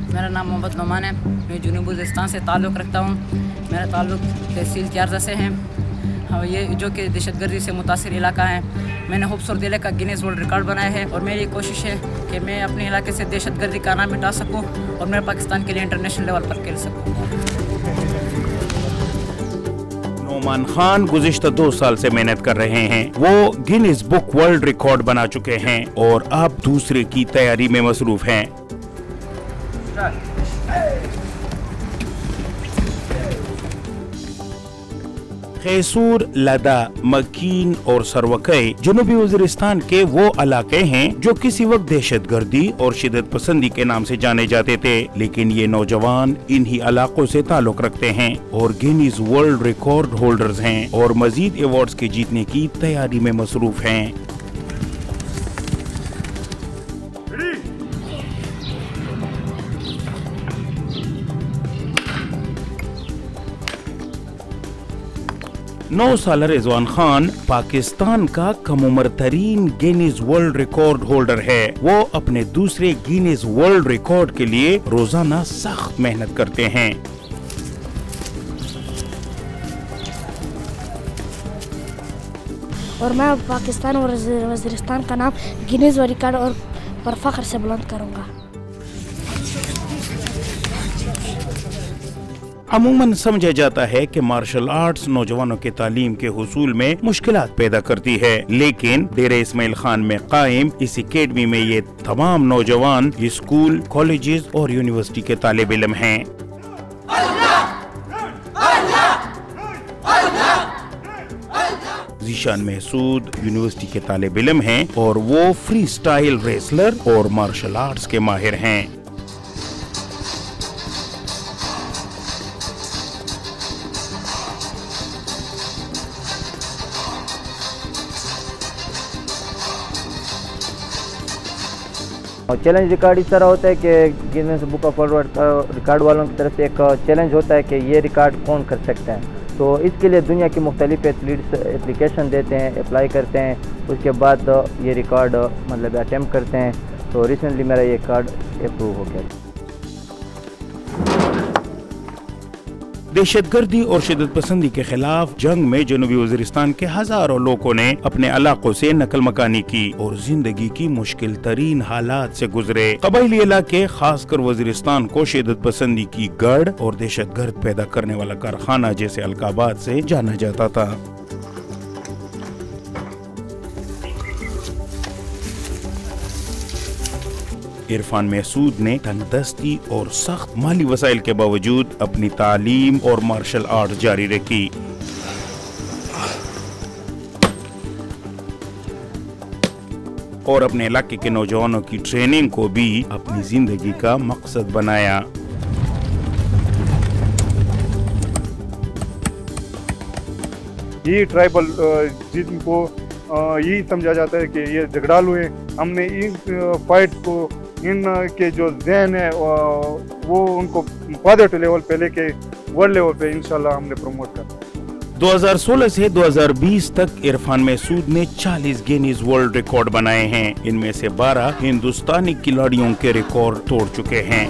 मेरा नाम मोहम्मद नोमान है। मैं जनूबी वज़ीरिस्तान से ताल्लुक़ रखता हूँ। मेरा ताल्लुक़ तहसील क्यारजा से है। हाँ, ये जो कि दहशतगर्दी से मुतासिर इलाका है। मैंने खूबसूरत इलाके का गिनीज़ वर्ल्ड रिकॉर्ड बनाया है और मेरी कोशिश है कि मैं अपने इलाके से दहशतगर्दी का नाम मिटा सकूँ और मैं पाकिस्तान के लिए इंटरनेशनल लेवल पर खेल सकूँ। नोमान खान गुज़िश्ता 2 साल से मेहनत कर रहे हैं। वो गिनीज बुक वर्ल्ड रिकॉर्ड बना चुके हैं और अब दूसरे की तैयारी में मसरूफ हैं। खैसूर, लदा, मकीन और सरवकई जनूबी वज़ीरिस्तान के वो इलाके हैं जो किसी वक्त दहशतगर्दी और शिदत पसंदी के नाम से जाने जाते थे, लेकिन ये नौजवान इन्हीं इलाकों से ताल्लुक़ रखते हैं और गिनीज वर्ल्ड रिकॉर्ड होल्डर्स हैं और मजीद अवार्ड्स के जीतने की तैयारी में मसरूफ हैं। नौ साल रिजवान खान पाकिस्तान का कम उम्र तरीन गिनीज वर्ल्ड रिकॉर्ड होल्डर है। वो अपने दूसरे गिनीज वर्ल्ड रिकॉर्ड के लिए रोजाना सख्त मेहनत करते हैं। और मैं पाकिस्तान और वज़ीरिस्तान का नाम गिनीज वर्ल्ड रिकॉर्ड और पर फख्र से बुलंद करूंगा। अमूमन समझा जाता है कि मार्शल आर्ट्स नौजवानों के तालीम के हुसूल में मुश्किलात पैदा करती है, लेकिन डेरे इस्माइल खान में कायम इस एकेडमी में ये तमाम नौजवान स्कूल, कॉलेजेस और यूनिवर्सिटी के तालिब इल्म हैं। ज़ीशान महसूद यूनिवर्सिटी के तालिब इल्म हैं और वो फ्री स्टाइल रेसलर और मार्शल आर्ट्स के माहिर हैं। और चैलेंज रिकॉर्ड इस तरह होता है कि Guinness book of world record वालों की तरफ से एक चैलेंज होता है कि ये रिकॉर्ड कौन कर सकता है। तो इसके लिए दुनिया के मुख्तलिफ एथलीट्स एप्लीकेशन देते हैं, अप्लाई करते हैं, उसके बाद ये रिकॉर्ड मतलब अटैम्प्ट करते हैं। तो रिसेंटली मेरा ये रिकॉर्ड अप्रूव हो गया। दहशतगर्दी और शिदत पसंदी के खिलाफ जंग में जनूबी वज़ीरिस्तान के हजारों लोगों ने अपने इलाकों से नकल मकानी की और जिंदगी की मुश्किल तरीन हालात से गुजरे। कबायली इलाके खासकर वज़ीरिस्तान को शिदत पसंदी की गढ़ और दहशतगर्द पैदा करने वाला कारखाना जैसे अलकाबात से जाना जाता था। इरफान महसूद ने तंगदस्ती और सख्त माली वसाइल के बावजूद अपनी तालीम और मार्शल आर्ट जारी रखी। और अपने इलाके के नौजवानों की ट्रेनिंग को भी अपनी जिंदगी का मकसद बनाया। ये ट्राइबल जिनको यही समझा जाता है कि ये झगड़ालू हैं। हमने इन फाइट को इन के जो ज़हन है वो उनको वादे लेवल पे लेके वर्ल्ड लेवल पे इंशाल्लाह हमने प्रमोट करना। 2016 से 2020 तक इरफान महसूद ने 40 गिनीज वर्ल्ड रिकॉर्ड बनाए हैं। इनमें से 12 हिंदुस्तानी खिलाड़ियों के रिकॉर्ड तोड़ चुके हैं।